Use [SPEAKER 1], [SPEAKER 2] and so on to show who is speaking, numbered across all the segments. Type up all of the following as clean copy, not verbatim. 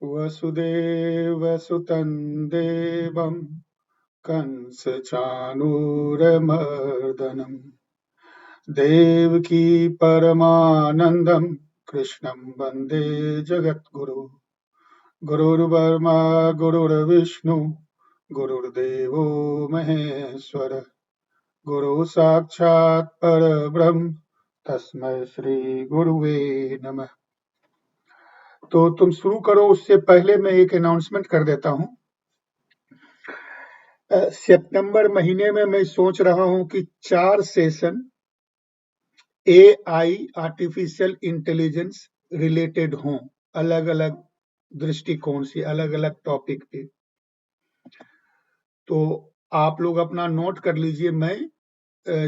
[SPEAKER 1] वसुदेवसुतं देवं कंसचाणूरमर्दनम् देवकी परमानन्दं कृष्णं वन्दे जगद्गुरु गुरुर्ब्रह्मा गुरुर्विष्णु गुरुर्देवो महेश्वर गुरु साक्षात् परब्रह्म तस्मै श्री गुरुवे नमः। तो तुम शुरू करो, उससे पहले मैं एक अनाउंसमेंट कर देता हूं। सितंबर महीने में मैं सोच रहा हूं कि 4 session AI artificial intelligence related हों, अलग अलग दृष्टिकोण से, अलग अलग टॉपिक पे। तो आप लोग अपना नोट कर लीजिए। मैं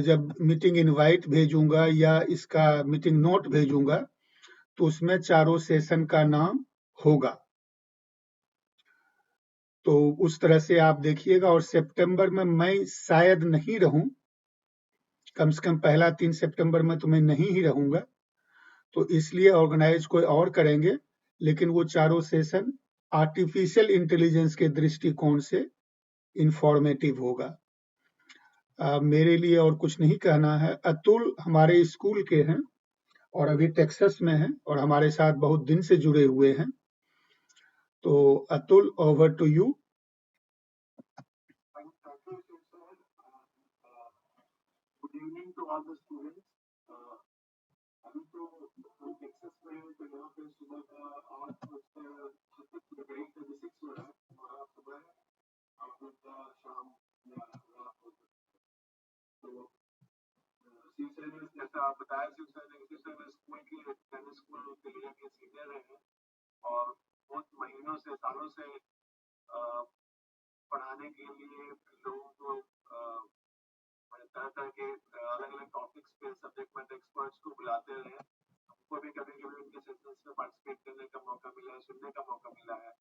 [SPEAKER 1] जब मीटिंग इनवाइट भेजूंगा या इसका मीटिंग नोट भेजूंगा तो उसमें चारों सेशन का नाम होगा। तो उस तरह से आप देखिएगा। और सितंबर में मैं शायद नहीं रहूं, कम से कम पहला 3 सितंबर में तो मैं नहीं ही रहूंगा, तो इसलिए ऑर्गेनाइज कोई और करेंगे। लेकिन वो चारों सेशन आर्टिफिशियल इंटेलिजेंस के दृष्टिकोण से इंफॉर्मेटिव होगा। मेरे लिए और कुछ नहीं कहना है। अतुल हमारे स्कूल के हैं और अभी टेक्सास में हैं और हमारे साथ बहुत दिन से जुड़े हुए हैं। तो Atul, over to you. Good evening to all the students. अभी तो हम टेक्सास में हैं, तो यहाँ पे सुबह का 8:36 हो रहा है हमारा सुबह, आप लोग का शाम या रात हो। तो शिव सैनिक, जैसा आप बताया, शिव सैनिक स्कूल की टेनिस स्कूल के लिए के सीनियर हैं और बहुत महीनों से, सालों से पढ़ाने के लिए लोगों को तरह तरह के अलग अलग टॉपिक्स पे सब्जेक्ट मैटर एक्सपर्ट्स को बुलाते रहे हैं। हमको भी कभी कभी उनके सेशंस में पार्टिसिपेट करने का मौका मिला है, सुनने का मौका मिला है।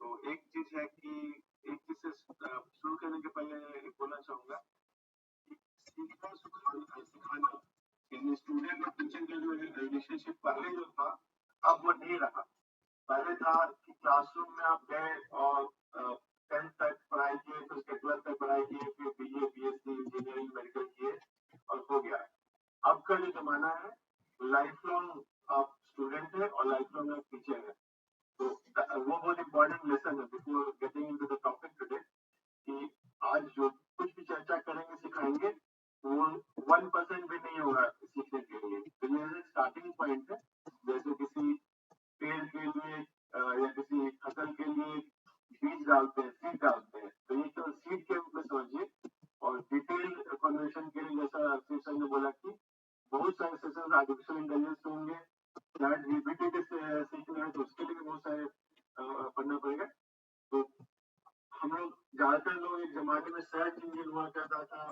[SPEAKER 1] तो एक चीज है कि एक चीज से शुरू करने के पहले बोलना चाहूंगा कि सीखना सिखाना, स्टूडेंट और टीचर का जो रिलेशनशिप पहले जो था, अब वो नहीं रहा। पहले था कि क्लासरूम में आप गए और 10th तक पढ़ाई किए, फिर उसके 12th तक पढ़ाई किए, फिर BA BSc इंजीनियरिंग मेडिकल किए और हो गया। अब का जो जमाना है, लाइफ लॉन्ग आप स्टूडेंट है और लाइफ लॉन्ग आप टीचर है। तो वो बहुत इंपॉर्टेंट लेसन है before getting into the topic today, कि आज जो कुछ भी चर्चा करेंगे, सिखाएंगे, वो 1% भी नहीं होगा सीखने के लिए। तो ये स्टार्टिंग पॉइंट है। जैसे किसी पेड़ के लिए या किसी फसल के लिए बीज डालते हैं, सीड डालते हैं, तो ये तो सीड के रूप में समझिए। और डिटेल कन्वर्सेशन के लिए, जैसा शिव सर ने बोला कि बहुत सारे सेशन आर्टिफिशियल इंटेलिजेंस होंगे, चैट जीपीटी के सीखना है तो उसके लिए बहुत सारे पढ़ना पड़ेगा। तो हम लोग ज्यादातर लोग एक जमाने में सर्च इंजन हुआ करता था,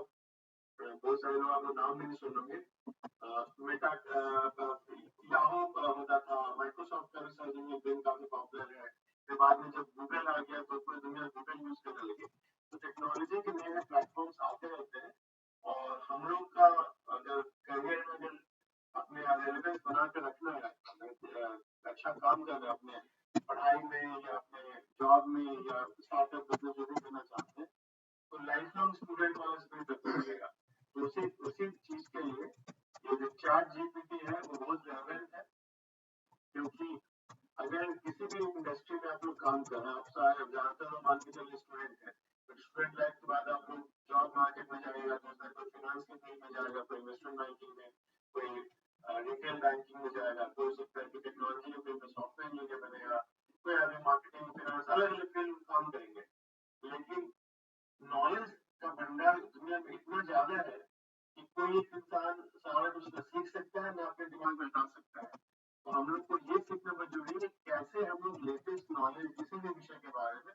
[SPEAKER 1] बहुत सारे लोग आप लोग नाम भी नहीं सुनोगे, मेटा याहू होता था, माइक्रोसॉफ्ट का सर्च इंजन काफी पॉपुलर है। फिर बाद में जब गूगल आ गया तो पूरी दुनिया गूगल यूज करने लगे। तो टेक्नोलॉजी के नए नए प्लेटफॉर्म्स आते रहते हैं और हम लोग का अगर करियर में अगर अपने रेलेवेंस बना के रखना है, अच्छा काम करना है अपने पढ़ाई में या अपने जॉब में या स्टार्टअप बिजनेस जो भी करना चाहते हैं, तो लाइफ लॉन्ग स्टूडेंट वाला स्पिरिट रखना पड़ेगा। तो उसी चीज के लिए ये जो चैट जीपीटी है वो बहुत रेलेवेंट है, क्योंकि अगर किसी भी इंडस्ट्री में आप लोग काम कर रहे हैं, आप ज्यादातर लोग मान के चलिए स्टूडेंट है, तो स्टूडेंट लाइफ के बाद आप लोग जॉब मार्केट में जाएगा, तो कोई फाइनेंस की फील्ड में जाएगा, कोई इन्वेस्टमेंट बैंकिंग में, कोई रिटेल बैंकिंग में जाएगा, कोई टेक्नोलॉजी के फील्ड में सॉफ्टवेयर इंजीनियर बनेगा, कोई आगे मार्केटिंग फाइनेंस, अलग अलग फील्ड में काम करेंगे। लेकिन नॉलेज का भंडार दुनिया में इतना ज्यादा है कि कोई एक इंसान सारा कुछ सीख सकता है, ना अपने दिमाग में डाल सकता है। तो हम लोग को ये सीखना बहुत जरूरी है, कैसे हम लोग लेटेस्ट नॉलेज किसी भी विषय के बारे में,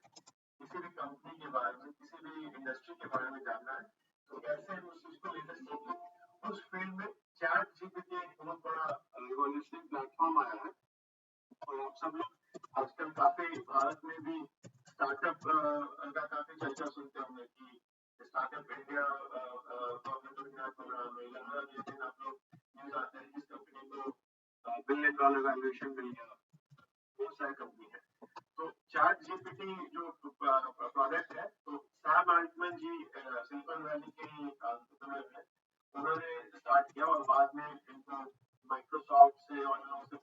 [SPEAKER 1] किसी भी कंपनी के बारे में, किसी भी इंडस्ट्री के बारे में जानना है, तो कैसे हम उस चीज को लेटेस्ट सीखें। उस फील्ड में चैट जीपीटी एक बहुत बड़ा रिवॉल्यूशनरी प्लेटफॉर्म आया है। और आप सब लोग आजकल काफी भारत में भी स्टार्टअप का काफी चर्चा सुनते होंगे कि startup India government of India programme में, यहाँ जिस दिन आप लोग न्यूज आते हैं जिस कंपनी को $1 बिलियन वैल्यूएशन मिल गया, बहुत सारी कंपनी है। चैट जीपीटी जो प्रोडक्ट है, तो सैम अल्टमैन जी सिलिकॉन वैली के एंटरप्रेन्योर है, उन्होंने स्टार्ट किया और बाद में इनको माइक्रोसॉफ्ट से और इन लोगों से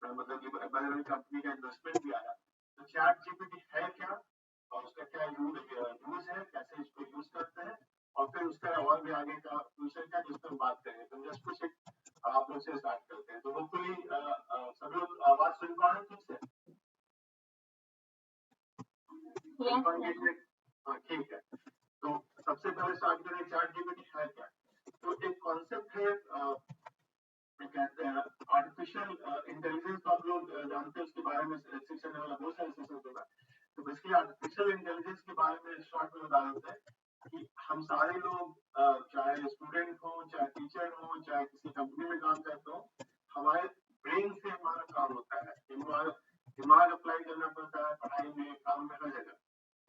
[SPEAKER 1] मतलब कि बड़े बड़ी कंपनी का इन्वेस्टमेंट भी आया। तो चैट जीपीटी है क्या और उसका क्या यूज है, कैसे इसको यूज करते हैं, और फिर उसका और भी आगे का फ्यूचर क्या, जिस पर हम बात करेंगे। तो जस्ट कुछ आप लोग से स्टार्ट करते हैं। तो होपफुली सभी लोग आवाज सुन पा रहे हैं ठीक से? ठीक है। तो सबसे पहले स्टार्ट करें चैट जीपीटी है क्या। तो एक कॉन्सेप्ट है कहते हैं आर्टिफिशियल इंटेलिजेंस, तो आप लोग जानते हैं उसके बारे में सेक्शन है वाला बहुत सारे सेशन होगा। तो बेसिकली आर्टिफिशियल इंटेलिजेंस के बारे में शॉर्ट में बता देते हैं कि हम सारे लोग चाहे स्टूडेंट हो, चाहे टीचर हो, चाहे किसी कंपनी में काम करते हो, हमारे ब्रेन से हमारा काम होता है, हमारा दिमाग अप्लाई करना पड़ता है पढ़ाई में, काम में, हर जगह।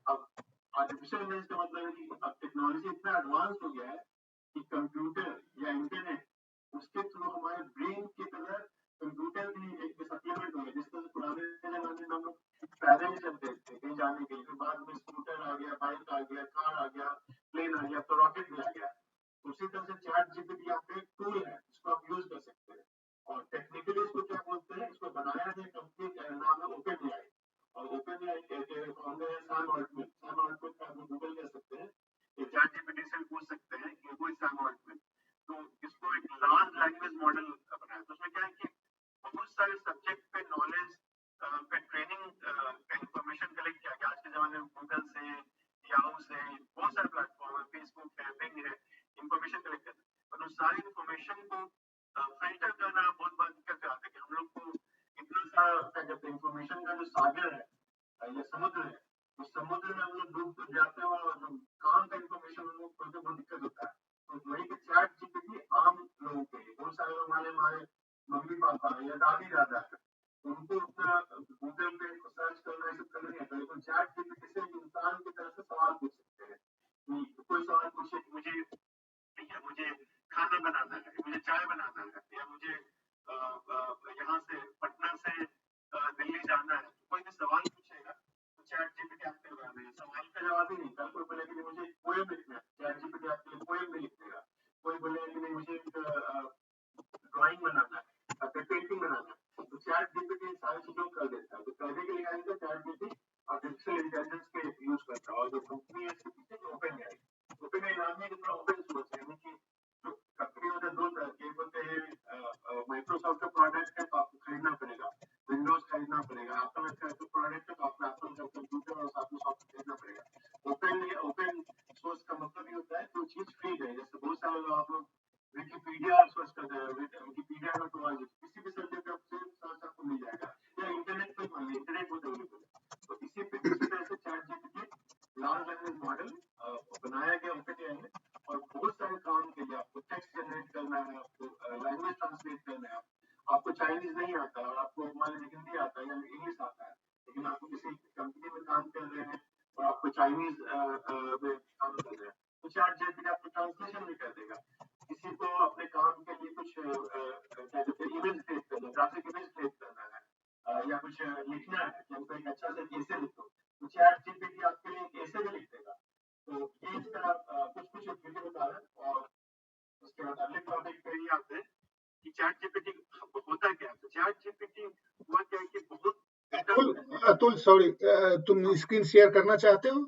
[SPEAKER 1] अब आर्टिफिशियल इंटेलिजेंस का मतलब है कि अब टेक्नोलॉजी इतना एडवांस हो गया है कि कंप्यूटर या इंटरनेट, उसके थ्रू हमारे ब्रेन की तरह कंप्यूटर भी एक सप्लीमेंट हो गया। जिस तरह से पुराने जमाने में हम लोग पैदल ही चलते थे कहीं जाने के लिए, फिर बाद में स्कूटर आ गया, बाइक आ गया, कार आ गया, प्लेन आ गया, तो रॉकेट भी आ गया। उसी तरह से चैट जीपीटी यहाँ पे एक टूल है जिसको आप यूज कर सकते हैं। और टेक्निकली इसको क्या बोलते हैं, इसको बनाया है कंपनी का नाम है ओपन एआई। और ओपन एआई के फाउंडर है सैम अल्टमैन। सैम अल्टमैन का आप गूगल कर सकते हैं, ये चैट जीपीटी से पूछ सकते हैं कि वो सैम अल्टमैन। तो इसको एक लार्ज लैंग्वेज मॉडल बनाया। तो उसमें क्या है कि बहुत सारे सब्जेक्ट पे नॉलेज पे ट्रेनिंग का इंफॉर्मेशन कलेक्ट किया गया। आज के जमाने में गूगल से, याहू से, बहुत सारे प्लेटफॉर्म है, फेसबुक है, बिंग है, इंफॉर्मेशन कलेक्ट करते हैं। और उस सारी इंफॉर्मेशन को फिल्टर करना बहुत बड़ा दिक्कत आता है कि हम लोग को इतना सारा क्या कहते हैं इंफॉर्मेशन का जो सागर है या समुद्र है, उस समुद्र में हम लोग डूब जाते हैं और जो काम का इंफॉर्मेशन हम लोग को बहुत दिक्कत होता है। तो वही कि चैट जीपीटी आम लोगों के लिए, बहुत सारे लोग हमारे मम्मी पापा या दादी दादा है, उनको उतना गूगल पे सर्च करना, ये सब करना नहीं आता, लेकिन चैट जीपीटी से इंसान की तरह से सवाल पूछ सकते हैं कि कोई सवाल पूछे कि मुझे खाना बनाना है, मुझे चाय बनाना है, या मुझे यहाँ से पटना से दिल्ली जाना है, कोई भी सवाल पूछेगा तो चैट जीपीटी आपके जवाब है। सवाल का जवाब ही नहीं, कल कोई बोले कि मुझे पोएम लिखना है, चैट जीपीटी आपके लिए पोएम भी लिख देगा। कोई बोले कि नहीं मुझे ड्राइंग बनाना है, पेंटिंग बनाना है, तो चैट जीपीटी सारी चीजों कर देता है। तो करने के लिए आएगा चैट जीपीटी आर्टिफिशियल इंटेलिजेंस के यूज करता है। और जो कंपनी है इसके पीछे ओपन एआई, ओपन एआई नाम है कितना ओपन सोर्स है, यानी कि जो कंपनी होते हैं दो तरह के, बोलते हैं माइक्रोसॉफ्ट का प्रोडक्ट है तो आपको खरीदना पड़ेगा, विंडोज खरीदना पड़ेगा, एप्पल का प्रोडक्ट है तो आपको एप्पल का कंप्यूटर और साथ में सॉफ्टवेयर खरीदना पड़ेगा। ओपन सोर्स का मतलब ये होता है कि वो चीज फ्री है। जैसे बहुत सारे लोग आप लोग विकिपीडिया सर्च करते हैं, विकिपीडिया में तो किसी भी सब्जेक्ट का सर्च आपको मिल जाएगा, या इंटरनेट पे मान लीजिए, इंटरनेट बहुत अवेलेबल है। तो इसी तरह से chat GPT large language model बनाया गया ओपन एआई में, और बहुत सारे काम के लिए आपको टेक्स्ट जनरेट करना है, आपको लैंग्वेज ट्रांसलेट करना है, आपको चाइनीज नहीं आता और आपको मान लीजिए हिंदी आता है या इंग्लिश आता है, लेकिन आपको किसी कंपनी में काम कर रहे हैं और आपको चाइनीज में काम कर रहे हैं, तो चैट जीपीटी आपको ट्रांसलेशन भी कर देगा। किसी को अपने काम के लिए कुछ क्या कहते हैं इमेज क्रिएट करना, ग्राफिक इमेज क्रिएट करना है, या कुछ लिखना है कि हमको एक अच्छा सा ऐसे लिखो, तो चैट जीपीटी आपके लिए एक ऐसे भी लिख देगा। तो ये इस तरह कुछ कुछ वीडियो बता रहे हैं। और उसके बाद अगले टॉपिक पे ही आते हैं कि चैट जीपीटी होता क्या है। तो चैट जीपीटी हुआ क्या है कि बहुत
[SPEAKER 2] अतुल सॉरी, तुम स्क्रीन शेयर करना चाहते हो?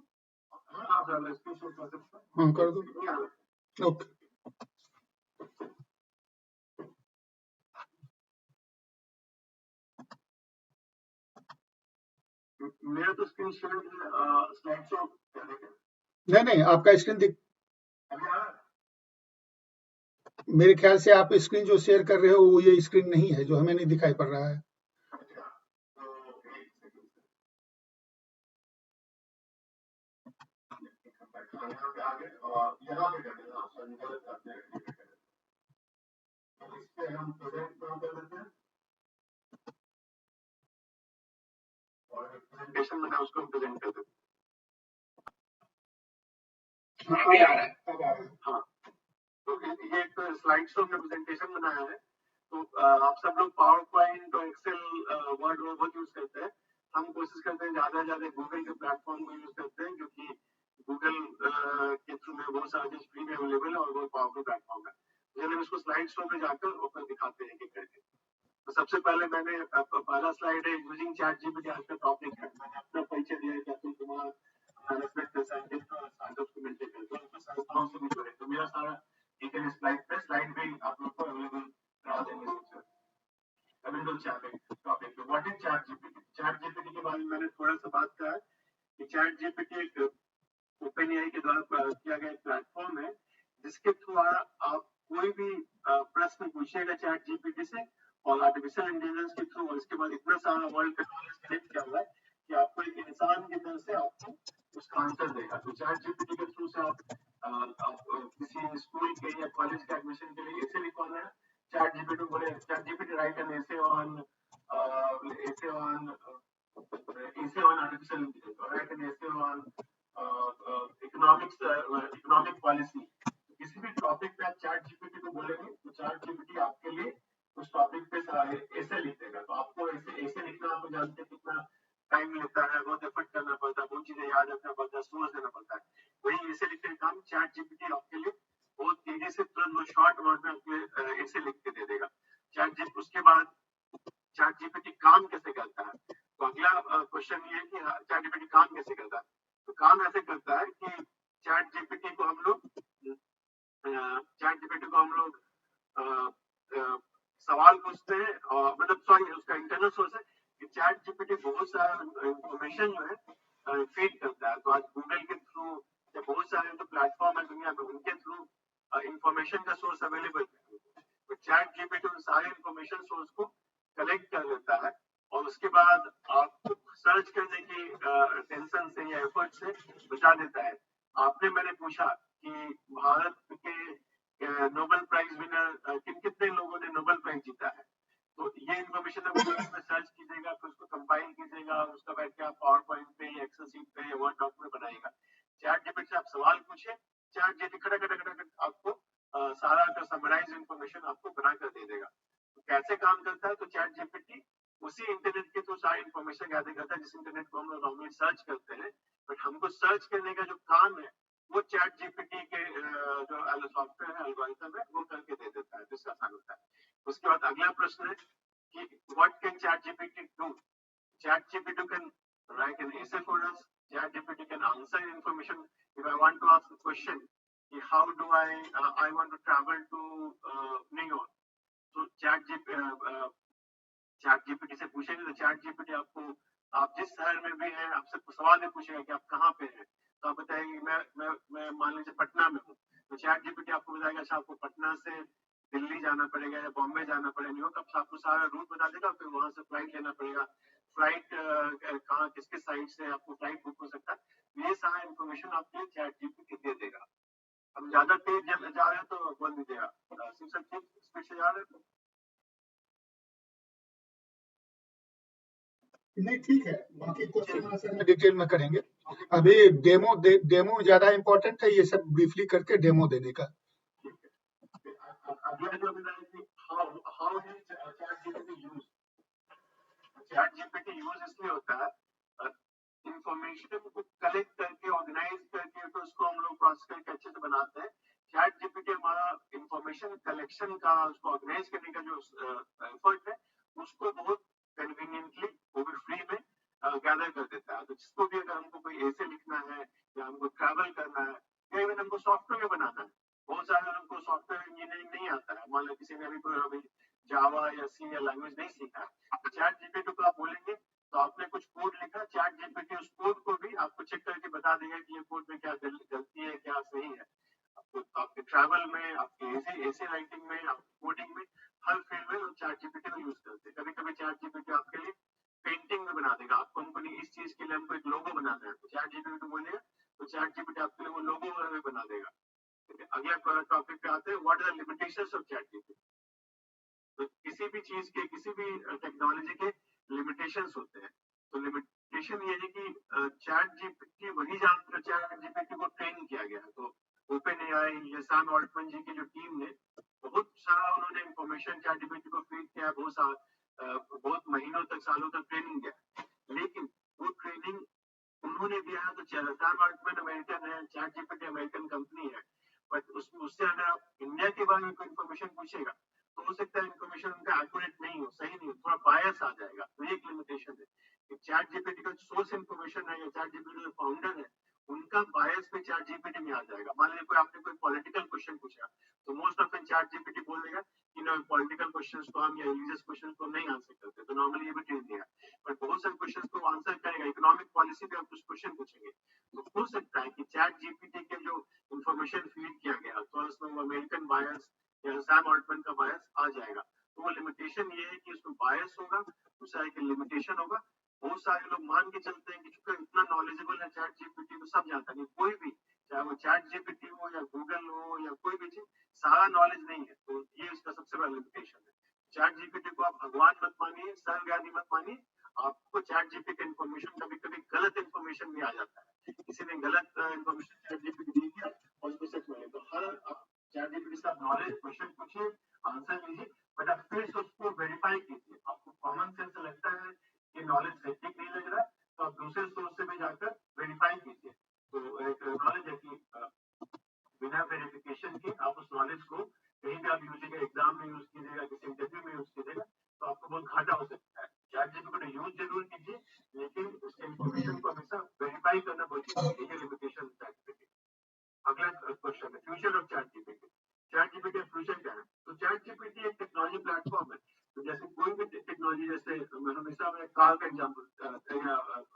[SPEAKER 1] हाँ सर, स्क्रीन शेयर कर सकते हैं।
[SPEAKER 2] हाँ कर दो। ओके
[SPEAKER 1] मेरा तो स्क्रीन शेयर स्लाइड शो क्या देखें।
[SPEAKER 2] नहीं आपका स्क्रीन दिख, मेरे ख्याल से आप स्क्रीन जो शेयर कर रहे हो वो ये स्क्रीन नहीं है, जो हमें नहीं दिखाई पड़ रहा है।
[SPEAKER 1] यहाँ पे आगे और यहाँ पे कर देना, इस पे हम प्रोजेक्ट काम कर देते हैं और प्रेजेंटेशन बना उसको प्रेजेंट कर देते हैं। हाँ, तो ये एक स्लाइड शो का प्रेजेंटेशन बनाया है। तो आप सब लोग पावर पॉइंट और एक्सेल वर्ड बहुत यूज करते हैं। हम कोशिश करते हैं ज्यादा से ज्यादा गूगल के प्लेटफॉर्म को यूज करते हैं, क्योंकि गूगल के थ्रू में बहुत सारा चीज फ्री में अवेलेबल है और बहुत पावरफुल प्लेटफॉर्म है। चलिए हम इसको स्लाइड शो में जाकर ऊपर दिखाते हैं कि करके। तो सबसे पहले मैंने पहला स्लाइड है यूजिंग चैट जीपीटी, आज का टॉपिक है। मैंने अपना परिचय दिया है कि अतुल कुमार मैनेजमेंट साइंटिस्ट और स्टार्टअप्स को मिलते हैं, तो संस्थाओं से भी जुड़े। तो मेरा सारा ठीक है, स्लाइड भी आप लोग को अवेलेबल करा देंगे सबसे। Coming to topic, what is ChatGPT? ChatGPT के बारे में मैंने थोड़ा सा बात करा कि चैट जीपीटी एक ओपन एआई के द्वारा किया गया प्लेटफॉर्म है, जिसके थ्रू आप कोई भी प्रश्न पूछिएगा चैट जीपीटी से, और आर्टिफिशियल इंटेलिजेंस के थ्रू, और इसके बाद इतना सारा वर्ल्ड का नॉलेज कलेक्ट किया हुआ है कि आपको एक इंसान की तरह से आपको उसका आंसर देगा। तो चैट जीपीटी के थ्रू से आप किसी स्कूल के या कॉलेज के एडमिशन के लिए ऐसे लिखवाना है, चैट जीपीटी बोले, ChatGPT write an essay on artificial intelligence, or write an essay on economic policy. किसी भी टॉपिक पे आप चैट जीपीटी को बोलेंगे तो चैट जीपीटी आपके लिए उस टॉपिक पे ऐसे लिख देगा। तो आपको ऐसे लिखना, आप जानते हैं कितना टाइम लेता है, बहुत एफर्ट करना पड़ता है, बहुत चीजें याद रखना पड़ता है, सोच देना पड़ता है। वही ऐसे लिखने का काम चैट जीपीटी आपके लिए बहुत तेजी से तुरंत शॉर्ट वर्ड में आपके ऐसे लिख के दे देगा चैट जीपीटी। उसके बाद चैट जीपीटी काम कैसे करता है? तो अगला क्वेश्चन ये है कि चैट जीपीटी काम कैसे करता है? तो काम ऐसे करता है कि चैट जीपीटी को हम लोग सवाल पूछते हैं, और मतलब सॉरी, उसका इंटरनल सोर्स है कि चैट जीपीटी बहुत सारा इंफॉर्मेशन जो है फीड करता है। तो आज गूगल के थ्रू या बहुत सारे जो प्लेटफॉर्म है दुनिया में, उनके थ्रू इंफॉर्मेशन का सोर्स अवेलेबल है। तो चैट जीपीटी उन सारे इंफॉर्मेशन सोर्स को कलेक्ट कर लेता है, और उसके बाद आपको सर्च करने की टेंशन से या एफर्ट से बचा देता है। आपने मैंने पूछा कि भारत के नोबेल प्राइज विनर कितने लोगों ने नोबेल प्राइज जीता है, तो ये इन्फॉर्मेशन आप गूगल में सर्च कीजिएगा, फिर उसको कंपाइल कीजिएगा, उसका बैठ के आप पावर पॉइंट पे या एक्सेल शीट पे या वर्ड डॉक्यूमेंट बनाएगा। चैट जीपीटी से आप सवाल पूछे, चैट जीपीटी खड़ा आपको सारा का समराइज इन्फॉर्मेशन आपको बना कर दे देगा। तो कैसे काम करता है? तो चैट जीपीटी उसी इंटरनेट के थ्रू सारी इन्फॉर्मेशन गैदर करता है, जिस इंटरनेट को हम लोग नॉर्मली सर्च करते हैं, बट हमको सर्च करने का जो काम है वो चैट जीपीटी के जो सॉफ्टवेयर है, एल्गोरिथम है, वो करके दे देता है, जिससे आसान होता है। उसके बाद अगला प्रश्न है कि what can ChatGPT do? ChatGPT can write an essay for us, ChatGPT can answer information. If I want to ask a question कि how do I want to travel to New York, तो ChatGPT से पूछेंगे तो chat GPT आपको, आप जिस शहर में भी हैं, आपसे सवाल भी पूछेगा कि आप कहाँ पे हैं, तो आप बताएंगे मैं मान लीजिए पटना में हूँ, तो चैट जीपीटी आपको बताएगा अच्छा आपको पटना से दिल्ली जाना पड़ेगा या बॉम्बे जाना पड़ेगा, न्यूयॉर्क, अब आपको सारा रूट बता देगा, फिर वहां से फ्लाइट लेना पड़ेगा, फ्लाइट कहाँ किसके साइड से आपको फ्लाइट बुक हो सकता है, ये सारा इन्फॉर्मेशन आपके चैट जीपीटी दे देगा। हम ज्यादा तेज जा रहे हैं तो बोल दीजिएगा, स्पीड से जा रहे हैं।
[SPEAKER 2] नहीं ठीक है, बाकी क्वेश्चन आंसर में डिटेल में करेंगे। अभी डेमो ज्यादा इम्पोर्टेंट है, ये सब ब्रीफली करके डेमो देने का।
[SPEAKER 1] अगला जो मिला है कि how is chat GPT use? Chat GPT use इसलिए होता है इंफॉर्मेशन को कलेक्ट करके, ऑर्गेनाइज करके, तो उसको हम लोग प्रोसेस करके अच्छे से बनाते हैं। चैट जीपीटी हमारा इंफॉर्मेशन कलेक्शन का, उसको ऑर्गेनाइज करने का जो एफर्ट है, उसको बहुत कन्वीनियंटली, वो भी फ्री में गैदर कर देता है। तो जिसको भी अगर हमको कोई ऐसे लिखना है या हमको ट्रैवल करना है या इवन हमको सॉफ्टवेयर बनाना है, बहुत सारे लोगों को सॉफ्टवेयर इंजीनियरिंग नहीं आता है, मान लो किसी ने अभी जावा या सी या लैंग्वेज नहीं सीखा है, तो चैट जीपीटी को आप बोलेंगे तो आपने कुछ कोड लिखा, चैट जीपीटी उस कोड को भी आपको चेक करके बता देगा कि ये कोड में क्या गलती है, क्या सही है। आपको आपके ट्रैवल में, आपके ऐसे राइटिंग में, आपकी कोडिंग में, हर फील्ड में हम चैट जीपीटी को यूज करते हैं। कभी कभी चैट जीपीटी आपके लिए पेंटिंग में बना देगा, आप कंपनी इस चीज के लिए हमको एक लोगो बनाना है, तो चैट जीपीटी को बोलेगा तो चैट जीपीटी आपके लिए वो लोगो बना देगा। अगला टॉपिक पे आते हैं, what are the limitations of ChatGPT? तो किसी भी चीज के, किसी भी टेक्नोलॉजी के लिमिटेशंस होते हैं। तो लिमिटेशन ये है कि चैट जीपीटी वही जानता है, चैट जीपीटी को ट्रेन किया गया है। तो ओपन एआई या सैम ऑल्टमैन जी की जो टीम ने बहुत सारा उन्होंने इंफॉर्मेशन चैट जीपीटी को फीड किया, बहुत महीनों तक, सालों तक ट्रेनिंग दिया, लेकिन वो ट्रेनिंग उन्होंने दिया है तो सैम अल्टमैन अमेरिकन है, चैट जीपीटी अमेरिकन कंपनी है, बट उससे अगर आप इंडिया के बारे में कोई इन्फॉर्मेशन पूछेगा तो हो सकता है इन्फॉर्मेशन उनका एक्यूरेट नहीं हो, सही नहीं हो, थोड़ा बायस आ जाएगा। तो ये एक लिमिटेशन है कि चैट जीपीटी का सोर्स इन्फॉर्मेशन है या चैट जीपीटी जो फाउंडर है उनका बायस में चैट जीपीटी में आ जाएगा। मान लीजिए कोई आपने कोई पॉलिटिकल क्वेश्चन पूछा तो मोस्ट ऑफ चैट जीपीटी बोल देगा कि ना पॉलिटिकल क्वेश्चन को हम या रिलीजियस क्वेश्चन को नहीं आंसर करते, तो नॉर्मली ये भी ट्रेन दिया। बट बहुत सारे क्वेश्चन को आंसर करेगा। इकोनॉमिक पॉलिसी पे आप कुछ क्वेश्चन पूछेंगे तो हो सकता है कि चैट जीपीटी के जो इन्फॉर्मेशन फीड किया गया तो उसमें अमेरिकन बायस या सैम ऑल्टमैन का बायस आ जाएगा। तो वो लिमिटेशन ये है कि उसमें बायस होगा, दूसरा एक लिमिटेशन होगा। बहुत सारे लोग मान के चलते हैं कि चूंकि इतना नॉलेजेबल है चैट जीपीटी तो सब जानता नहीं, कोई भी चाहे वो चैट जीपीटी हो या गूगल हो या कोई भी चीज, सारा नॉलेज नहीं है। तो ये इसका सबसे बड़ा लिमिटेशन है। चैट जीपीटी को आप भगवान मत मानिए, सर्वज्ञानी मत मानिए। आपको चैट जीपीटी का इन्फॉर्मेशन कभी कभी गलत इन्फॉर्मेशन भी आ जाता है, किसी ने गलत इन्फॉर्मेशन चैट जीपीटी दे दिया और उसको सच माने। तो हर चैट जीपीटी से आप नॉलेज क्वेश्चन पूछिए, आंसर लीजिए, बट आप फिर से उसको वेरीफाई कीजिए। आपको कॉमन सेंस लगता है ये नॉलेज सटीक नहीं लग रहा तो आप दूसरे सोर्स से भी जाकर वेरीफाई कीजिए। तो एक नॉलेज है कि बिना वेरिफिकेशन के आप उस नॉलेज को कहीं भी आप यूज एग्जाम में यूज कीजिएगा, किसी इंटरव्यू में यूज कीजिएगा तो आपको बहुत घाटा हो सकता है। चैट जीपीटी यूज जरूर कीजिए, लेकिन उस इंफॉर्मेशन को हमेशा वेरीफाई करना बहुत जरूरी है। ये लिमिटेशन चैट जीपीटी। अगला क्वेश्चन है future of ChatGPT. Chat GPT का फ्यूचर क्या है? तो चैट जीपीटी एक टेक्नोलॉजी प्लेटफॉर्म है। तो जैसे कोई भी टेक्नोलॉजी, जैसे मैं हमेशा मैं कार का एग्जाम्पल या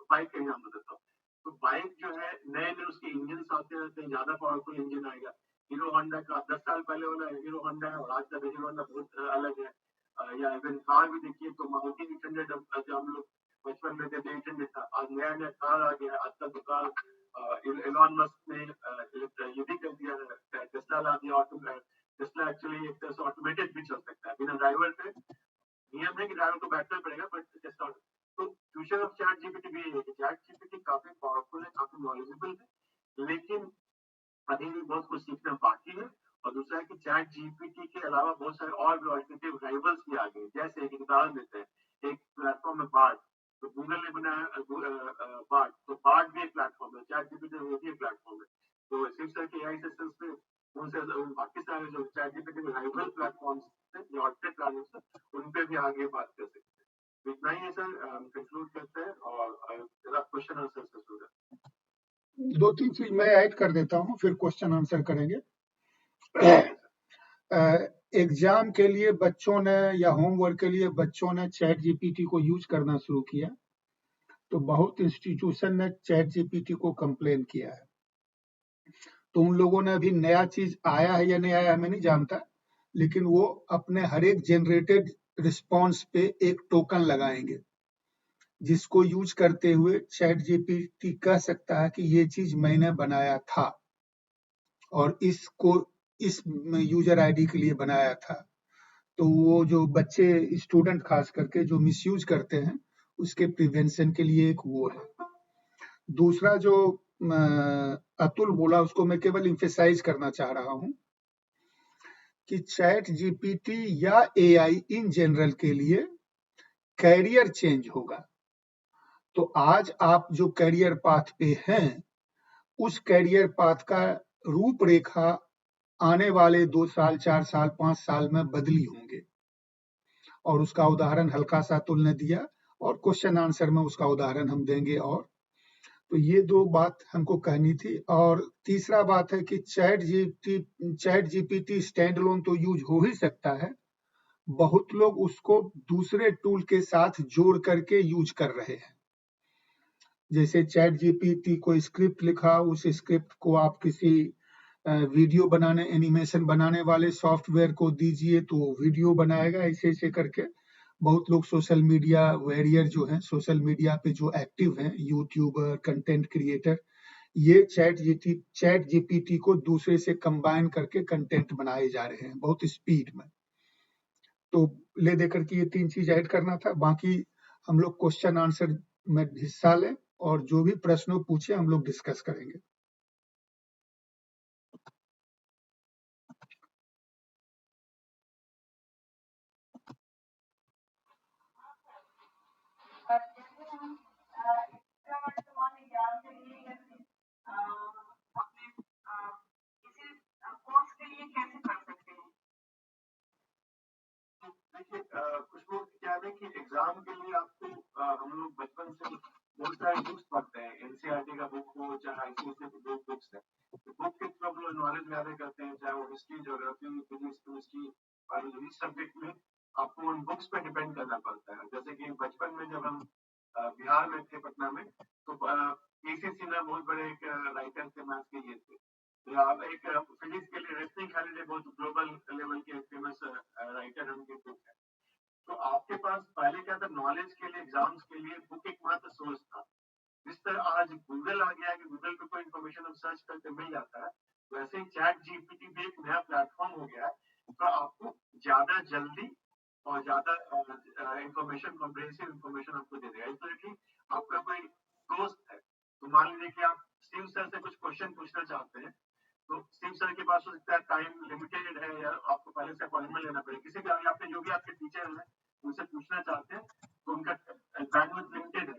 [SPEAKER 1] बाइक का एग्जाम्पल देता हूँ। तो बाइक जो है नए नए उसके इंजन आते रहते हैं, ज्यादा पावरफुल इंजन आएगा। हीरो होंडा का 10 साल पहले वाला हीरो होंडा है और आज का हीरो होंडा बहुत अलग है। या इवन कार भी देखिए तो मारुति 800 जो हम लोग बचपन में थे 800 था, आज नया नया कार आ गया। आजकल तो कार एलॉन मस्क ने ये भी कर दिया है, टेस्ला ला दिया। ऑटो टेस्ला एक्चुअली एक तरह से ऑटोमेटेड भी चल सकता है बिना ड्राइवर पे। नियम है कि ड्राइवर को बैठना पड़ेगा, बट टेस्ला। तो फ्यूचर ऑफ चैट जीपीटी भी है कि चैट जीपीटी काफी पावरफुल है, काफी नॉलेजेबल है, लेकिन अभी भी बहुत कुछ सीखना बाकी है। और दूसरा है कि चैट जीपीटी के अलावा बहुत सारे और भी ऑल्टरनेटिव राइवल्स भी आ गए। जैसे एक उदाहरण देते हैं, एक प्लेटफॉर्म है बार्ड। तो गूगल ने बनाया बार्ड, तो बार्ड भी एक प्लेटफॉर्म है, चैट जीपीटी वो भी एक प्लेटफॉर्म है। तो इस तरह के एआई सिस्टम्स पे उनसे बाकी सारे जो चैट जीपीटी के राइवल प्लेटफॉर्म्स हैं या ऑल्टरनेट प्लेटफॉर्म्स हैं उन पे भी आगे बात कर सकते हैं। तो इतना ही है सर, कंक्लूड करते हैं और क्वेश्चन आंसर से शुरू करते
[SPEAKER 2] दो तीन चीज मैं ऐड कर देता हूँ, फिर क्वेश्चन आंसर करेंगे। एग्जाम के लिए बच्चों ने या होमवर्क के लिए बच्चों ने चैट जीपीटी को यूज करना शुरू किया, तो बहुत इंस्टीट्यूशन ने चैट जीपीटी को कंप्लेन किया है। तो उन लोगों ने अभी नया चीज आया है या नहीं आया मैं नहीं जानता, लेकिन वो अपने हर एक जनरेटेड रिस्पॉन्स पे एक टोकन लगाएंगे, जिसको यूज करते हुए चैट जीपीटी कह सकता है कि ये चीज मैंने बनाया था और इसको इस यूजर आईडी के लिए बनाया था। तो वो जो बच्चे स्टूडेंट खास करके जो मिसयूज करते हैं उसके प्रिवेंशन के लिए एक वो है। दूसरा जो अतुल बोला उसको मैं केवल इम्फेसाइज करना चाह रहा हूं कि चैट जीपीटी या एआई इन जनरल के लिए कैरियर चेंज होगा। तो आज आप जो कैरियर पाथ पे हैं उस कैरियर पाथ का रूपरेखा आने वाले 2 साल 4 साल 5 साल में बदली होंगे, और उसका उदाहरण हल्का सा अतुल ने दिया और क्वेश्चन आंसर में उसका उदाहरण हम देंगे। और तो ये दो बात हमको कहनी थी। और तीसरा बात है कि चैट जीपीटी स्टैंड अलोन तो यूज हो ही सकता है, बहुत लोग उसको दूसरे टूल के साथ जोड़ करके यूज कर रहे हैं। जैसे चैट जीपीटी को स्क्रिप्ट लिखा, उस स्क्रिप्ट को आप किसी वीडियो बनाने एनिमेशन बनाने वाले सॉफ्टवेयर को दीजिए तो वीडियो बनाएगा। ऐसे ऐसे करके बहुत लोग सोशल मीडिया वॉरियर जो हैं, सोशल मीडिया पे जो एक्टिव हैं, यूट्यूबर, कंटेंट क्रिएटर, ये चैट जीपीटी को दूसरे से कंबाइन करके कंटेंट बनाए जा रहे हैं बहुत स्पीड में। तो ले देकर के ये 3 चीज ऐड करना था। बाकी हम लोग क्वेश्चन आंसर में हिस्सा लें और जो भी प्रश्न पूछे हम लोग डिस्कस करेंगे।
[SPEAKER 1] का बुक हो, चाहे आईसीएसई की बुक्स है, तो बुक के थ्रू हम लोग नॉलेज गैदर करते हैं, चाहे वो history, geography, physics, chemistry, biology subject में आपको उन बुक्स पे डिपेंड करना पड़ता है। जैसे कि बचपन में जब हम बिहार में थे, पटना में, तो केसी सिन्हा बहुत बड़े एक राइटर थे, मैथ्स के लिए थे। या एक फिजिक्स के लिए रेस्निंग खालिडे बहुत ग्लोबल लेवल के फेमस राइटर उनके बुक है। तो आपके पास पहले क्या था, नॉलेज के लिए, एग्जाम्स के लिए बुक एक मात्र सोर्स था। जिस तरह आज गूगल आ गया है कि गूगल पे कोई इन्फॉर्मेशन हम सर्च करके मिल जाता है, वैसे ही चैट जीपीटी भी एक नया प्लेटफॉर्म हो गया है। तो आपको ज्यादा जल्दी और ज्यादा इंफॉर्मेशन, कॉम्प्रिहेंसिव इंफॉर्मेशन आपको दे देगा। इसलिए कि आपका कोई दोस्त है, तो मान लीजिए कि आप शिव सर से कुछ क्वेश्चन पूछना चाहते हैं, तो शिव सर के पास हो सकता है टाइम लिमिटेड है, या आपको पहले से अपॉइंटमेंट लेना पड़ेगा। किसी भी आपके जो भी आपके टीचर हैं उनसे पूछना चाहते हैं, तो उनका बैंडविड्थ लिमिटेड है,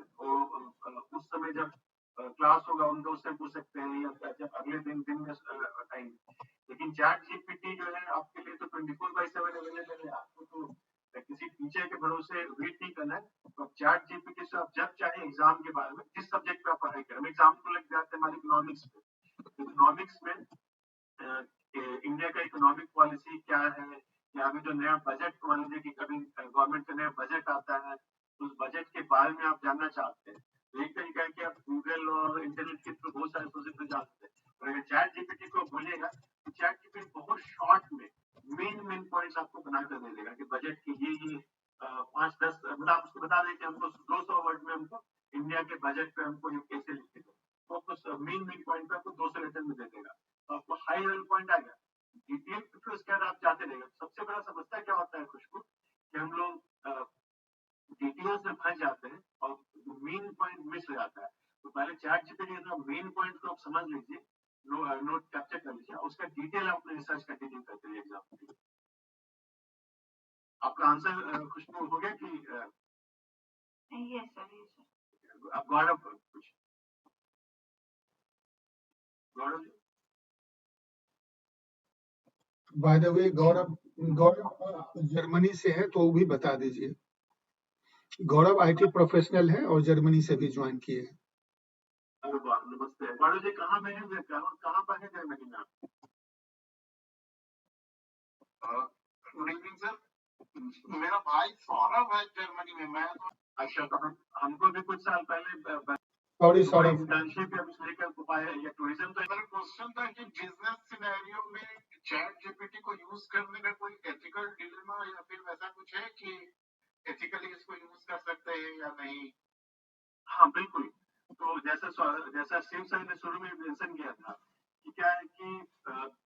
[SPEAKER 1] उस समय जब क्लास होगा उनका उससे पूछ सकते हैं, या जब अगले दिन में टाइम। लेकिन चैट जीपीटी जो है आपके लिए तो 24/7 अवेलेबल है। आपको तो किसी टीचर के भरोसे वेट नहीं करना है। तो चैट जीपीटी से आप जब चाहे एग्जाम के बारे में, जिस सब्जेक्ट पे आप पढ़ाई करें, हम एग्जाम्पल लग जाते हैं हमारे इकोनॉमिक्स पे। इकोनॉमिक्स में इंडिया का इकोनॉमिक पॉलिसी क्या है, या अभी जो नया बजट, मान लीजिए कि कभी गवर्नमेंट का नया बजट आता है, तो उस बजट के बारे में आप जानना चाहते हैं, तो एक तरीका है कि आप गूगल और इंटरनेट के थ्रू बहुत सारे सोर्सेज से जानते हैं। और अगर चैट जीपीटी को बोलिएगा, तो चैट जीपीटी बहुत शॉर्ट में मेन पॉइंट्स आपको बनाकर दे देगा कि बजट के ये 5-10, मतलब आप उसको बता दें कि हमको 200 वर्ड में हमको इंडिया के बजट पे हमको ये कैसे लिखे दो, तो आपको मेन पॉइंट पे आपको 200 लेटर में दे देगा। तो आपको हाई लेवल पॉइंट आ गया, डिटेल फिर उसके बाद आप जाते रहेंगे। सबसे बड़ा समस्या क्या होता है खुशबू, कि हम लोग डिटेल्स में फंस जाते हैं और मेन पॉइंट मिस हो जाता है। तो पहले चैट जीपीटी का मेन पॉइंट को आप समझ लीजिए, नोट कैप्चर कर लीजिए, उसका डिटेल आप रिसर्च कंटिन्यू करते रहिए एग्जाम के लिए। आपका आंसर खुशबू हो गया कि
[SPEAKER 3] यस सर।
[SPEAKER 1] आप गौरव कुछ, Gaurav ji?
[SPEAKER 2] By the way Gaurav Germany से है, तो वो भी बता दीजिए। गौरव आईटी प्रोफेशनल है और जर्मनी से भी ज्वाइन किए हैं।
[SPEAKER 1] अरे वाह, नमस्ते गौरव जी, कहाँ पे हैं, कहाँ पर है जर्मनी में आप? गुड इवनिंग सर, मेरा भाई सौरभ है जर्मनी में, मैं तो अच्छा, तो हमको भी कुछ साल पहले
[SPEAKER 2] सॉरी सौरभ,
[SPEAKER 1] इंटर्नशिप या कुछ लेकर पाया, या टूरिज्म। तो मेरा क्वेश्चन था कि बिजनेस सिनेरियो में चैट जीपीटी को यूज करने का कोई एथिकल डिलेमा या फिर वैसा कुछ है कि एथिकली इसको यूज कर सकते हैं या नहीं? हाँ बिल्कुल। तो जैसा शिव सर ने शुरू में मेंशन किया था कि क्या है कि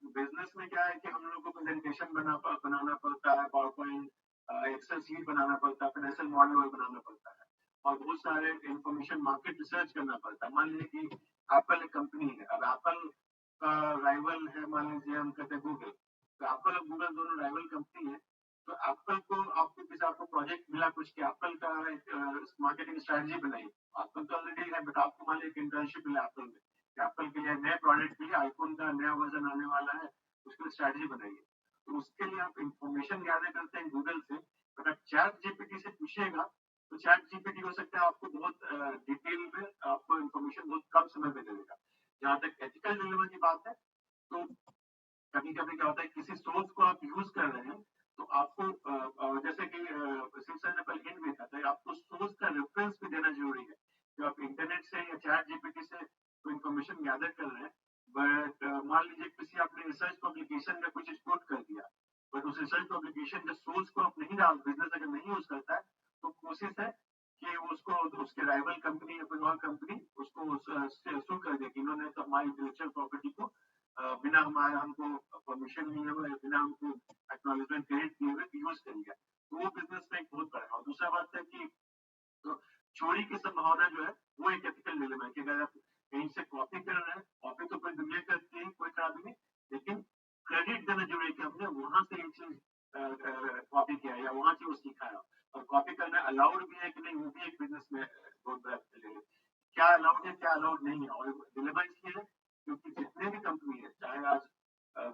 [SPEAKER 1] बिजनेस में क्या है कि हम लोग को प्रेजेंटेशन बनाना पड़ता है, पावर पॉइंट, एक्सेल शीट बनाना पड़ता है, फाइनेंशियल मॉडल बनाना पड़ता है, और बहुत सारे इंफॉर्मेशन मार्केट रिसर्च करना पड़ता है। मान लीजिए कि एप्पल एक कंपनी है, अब एप्पल का राइवल है, मान लीजिए हम कहते हैं गूगल, तो एप्पल और गूगल दोनों राइवल कंपनी है। तो एप्पल को आपको किसी आपको प्रोजेक्ट मिला कुछ कि एप्पल का मार्केटिंग स्ट्रेटजी बनाई, एप्पल तो ऑलरेडी है, बट आपको मान लीजिए इंटर्नशिप मिला एप्पल में, एप्पल के लिए नए प्रोडक्ट के लिए आईफोन का नया वर्जन आने वाला है, उसके लिए स्ट्रेटजी बनाइए। तो उसके लिए आप इंफॉर्मेशन गैदर करते हैं गूगल से, अगर चैट जीपीटी से पूछिएगा, तो चैट जीपीटी हो सकता है आपको बहुत डिटेल में आपको इंफॉर्मेशन बहुत कम समय में दे देगा। जहाँ तक एथिकल डिलेमा की बात है, तो कभी कभी क्या होता है, किसी सोर्स को आप यूज कर रहे हैं, तो आपको जैसे कि शिव सर ने पहले हिंट देखा था, आपको सोर्स का रेफरेंस भी देना जरूरी है। जो आप इंटरनेट से या चैट जीपीटी से कोई इंफॉर्मेशन गैदर कर रहे हैं, बट मान लीजिए किसी आपने रिसर्च पब्लिकेशन में कुछ कोट कर दिया, बट उस रिसर्च पब्लिकेशन के सोर्स को आप नहीं डाल, बिजनेस अगर नहीं यूज करता है, तो कोशिश है कि उसको उसके राइवल कंपनी या कोई और कंपनी उसको सू कर दे कि इन्होंने तो हमारी इंटेलेक्चुअल प्रॉपर्टी को बिना हमको परमिशन लिए हुए, बिना हमको एक्नॉलेजमेंट क्रेडिट दिए हुए यूज कर लिया। तो वो बिजनेस में एक बहुत बड़ा है। और दूसरा बात है कि तो चोरी की संभावना जो है वो एक एथिकल डिलेमा है कि अगर आप कहीं से कॉपी कर रहे हैं, कॉपी तो कोई दुनिया करती है, कोई खराबी नहीं, लेकिन क्रेडिट देना जरूरी है कि हमने वहां से ये चीज कॉपी किया है या वहां से वो सीखा है। और कॉपी करना अलाउड भी है कि नहीं, वो भी एक बिजनेस में बहुत बड़ा डिलेमा है। क्या अलाउड है, क्या अलाउड नहीं है। और डिलेमा इसलिए है क्योंकि जितने भी कंपनी है, चाहे आज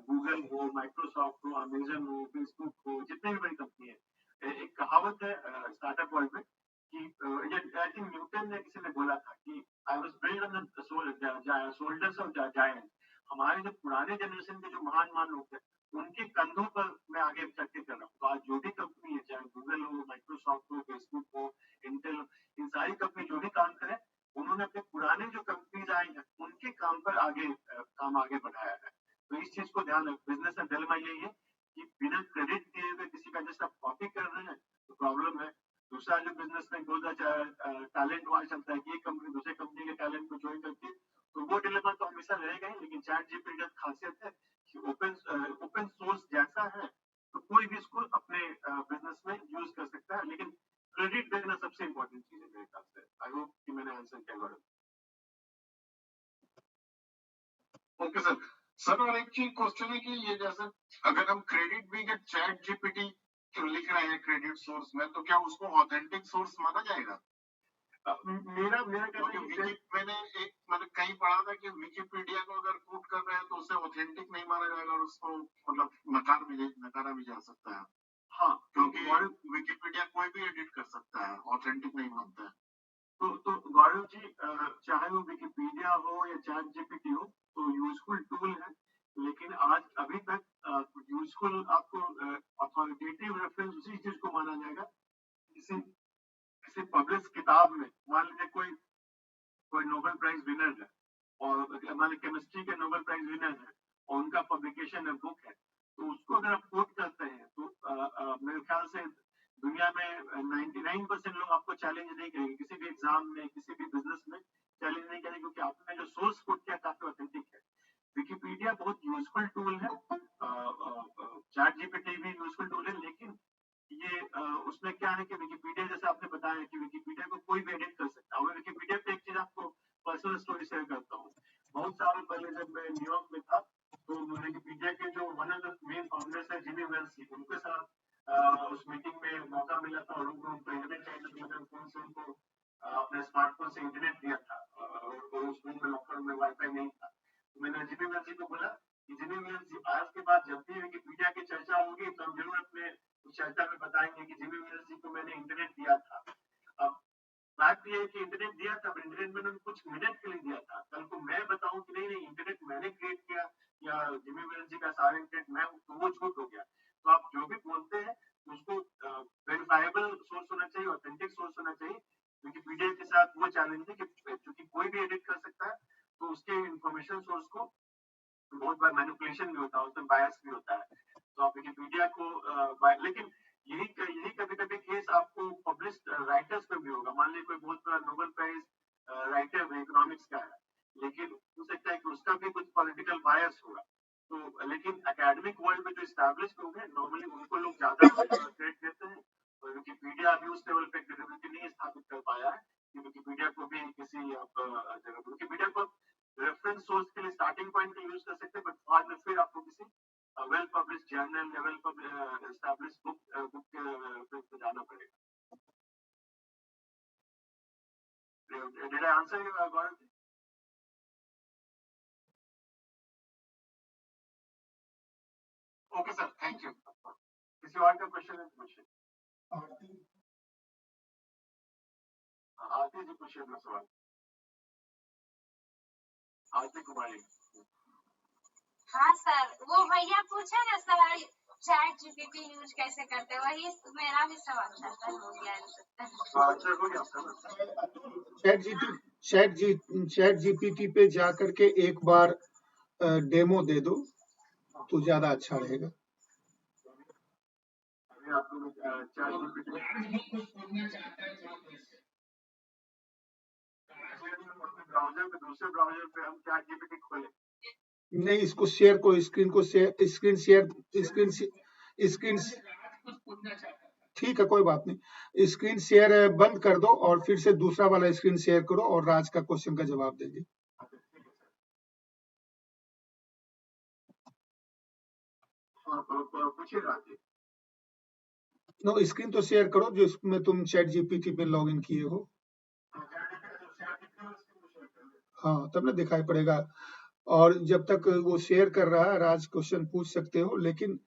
[SPEAKER 1] गूगल हो, माइक्रोसॉफ्ट हो, अमेजन हो, फेसबुक हो, जितने भी बड़ी कंपनी है, एक कहावत है स्टार्टअप वर्ल्ड में कि आई थिंक न्यूटन ने किसी ने बोला था कि I was built on the shoulders of giants. हमारे जो पुराने जनरेशन के जो महान लोग थे, उनके कंधों पर मैं आगे चल के कर रहा हूँ। तो आज जो भी कंपनी है, चाहे गूगल हो, माइक्रोसॉफ्ट हो, फेसबुक हो, इंटेल हो, इन सारी कंपनी जो भी काम करे, उन्होंने अपने पुराने जो कंपनीज आई हैं, उनके काम पर काम आगे बढ़ाया है। तो इस चीज को ध्यान रख। बिजनेस का डिलेमा यही है कि बिना क्रेडिट दिए हुए किसी का जैसा कॉपी कर रहे हैं तो प्रॉब्लम है। दूसरा जो बिजनेस में बोलता टैलेंट वाइज चलता है कि एक कंपनी दूसरे कंपनी के टैलेंट को ज्वाइन करती है, तो वो डिलेमा तो हमेशा रहेगा ही। लेकिन चैट जीपीटी की खासियत है कि ओपन सोर्स जैसा है तो कोई भी इसको अपने बिजनेस में यूज कर सकता है, लेकिन क्रेडिट देना सबसे इंपॉर्टेंट चीज है मेरे ख्याल से। आई होप कि मैंने आंसर किया गौरव। Okay sir. सर और एक चीज क्वेश्चन है कि ये जैसे अगर हम क्रेडिट भी चैट जीपीटी लिख रहे हैं क्रेडिट सोर्स में, तो क्या उसको ऑथेंटिक सोर्स माना जाएगा? मेरा मैंने कहीं पढ़ा था कि विकिपीडिया को अगर कोट कर रहे हैं तो उसे ऑथेंटिक नहीं माना जाएगा और उसको मतलब नकारा भी जा सकता है। हाँ, क्योंकि विकिपीडिया कोई भी एडिट कर सकता है, ऑथेंटिक नहीं मानता है। तो गौरव जी, चाहे वो विकिपीडिया हो या चैट जीपीटी हो, तो यूजफुल टूल है। लेकिन आज अभी तक यूजफुल आपको अथॉरिटेटिव रेफरेंस उसी चीज को माना जाएगा। किसी पब्लिश किताब में मान लीजिए कोई नोबेल प्राइज विनर है, और मान लीजिए केमिस्ट्री के नोबेल प्राइज विनर है और उनका पब्लिकेशन है, बुक है, तो उसको अगर आप कोट करते हैं तो मेरे ख्याल से दुनिया में 99% लोग आपको चैलेंज नहीं करेंगे। किसी भी एग्जाम में, किसी भी बिजनेस में चैलेंज नहीं करेंगे, क्योंकि आपने जो सोर्स कोट किया काफी ऑथेंटिक है। विकिपीडिया बहुत यूजफुल टूल है, चैट जीपीटी भी यूजफुल टूल है, लेकिन ये उसमें क्या है कि विकिपीडिया, जैसे आपने बताया कि विकिपीडिया को कोई भी एडिट कर सकता है। मैं विकिपीडिया पे एक चीज आपको पर्सनल स्टोरी शेयर करता हूँ। बहुत सालों पहले जब मैं न्यूयॉर्क में था, तो विकिपीडिया के जो one of the main founders है जिमी वेल्स, उनके साथ उस मीटिंग में मौका मिला था और उनको इंटरनेट फोन से उनको अपने स्मार्टफोन से इंटरनेट दिया था, और उस रूम में लॉकर में वाईफाई नहीं था। तो मैंने जिमी वेल्स जी को बोला कि जिमी वेल्स जी, आज के बाद जब भी विकिपीडिया की चर्चा होगी तो हम जरूर अपने उस चर्चा में बताएंगे कि जिमी वेल्स जी को मैंने इंटरनेट दिया था। अब बात यह है कि इंटरनेट दिया था, इंटरनेट मैंने कुछ मिनट के लिए दिया था। कल को मैं बताऊं कि नहीं इंटरनेट मैंने क्रिएट किया या जिमी वेल्स जी का सारा इंटरनेट मैं हूं, तो वो झूठ हो गया। तो आप जो भी बोलते हैं उसको वेरीफाइबल सोर्स होना चाहिए, ऑथेंटिक सोर्स होना चाहिए। विकिपीडिया के साथ वो चैलेंज है कि क्योंकि कोई भी एडिट कर सकता है, तो उसके इंफॉर्मेशन सोर्स को बहुत बार मैनिपुलेशन भी होता है, उसमें बायस भी होता है। तो आप विकिपीडिया को लेकिन यही कभी कभी केस आपको पब्लिश राइटर्स में भी होगा। मान लीजिए कोई बहुत बड़ा नोबेल प्राइज राइटर इकोनॉमिक्स का है, लेकिन हो सकता है कि उसका भी कुछ पॉलिटिकल बायस होगा। तो लेकिन एकेडमिक वर्ल्ड में जो स्टैब्लिश लोग हैं, नॉर्मली उनको लोग ज्यादा क्रेडिट देते हैं, और विकिपीडिया अभी उस लेवल पे क्रेडिबिलिटी नहीं स्थापित कर पाया है कि विकिपीडिया को भी किसी जगह विकिपीडिया को रेफरेंस सोर्स के लिए स्टार्टिंग पॉइंट यूज कर सकते हैं, बट बाद में फिर आपको किसी वेल पब्लिश जर्नल या वेल एस्टैब्लिश बुक पे जाना पड़ेगा। Did I answer you, Gaurav? Okay, sir. Thank you. किसी और का क्वेश्चन है पूछिए। आरती जी पूछिए अपना सवाल। आरती कुमारी।
[SPEAKER 3] हाँ सर, वो भैया पूछे ना सर चैट जीपीटी यूज कैसे करते, वही मेरा भी सवाल था सर, हो गया
[SPEAKER 1] आंसर हो गया।
[SPEAKER 2] चैट जीपीटी पे जा करके एक बार डेमो दे दो तो ज्यादा अच्छा रहेगा। दूसरे ब्राउजर पे हम चैट जीपीटी खोले नहीं, इसको शेयर को स्क्रीन ठीक है, कोई बात नहीं। स्क्रीन शेयर बंद कर दो और फिर से दूसरा वाला स्क्रीन शेयर करो और राज का क्वेश्चन का जवाब देंगे। नो, स्क्रीन तो शेयर करो जिसमें तुम चैट जीपीटी पे लॉगिन किए हो। हाँ, तब ना दिखाई पड़ेगा। और जब तक वो शेयर कर रहा है, राज क्वेश्चन पूछ सकते हो। लेकिन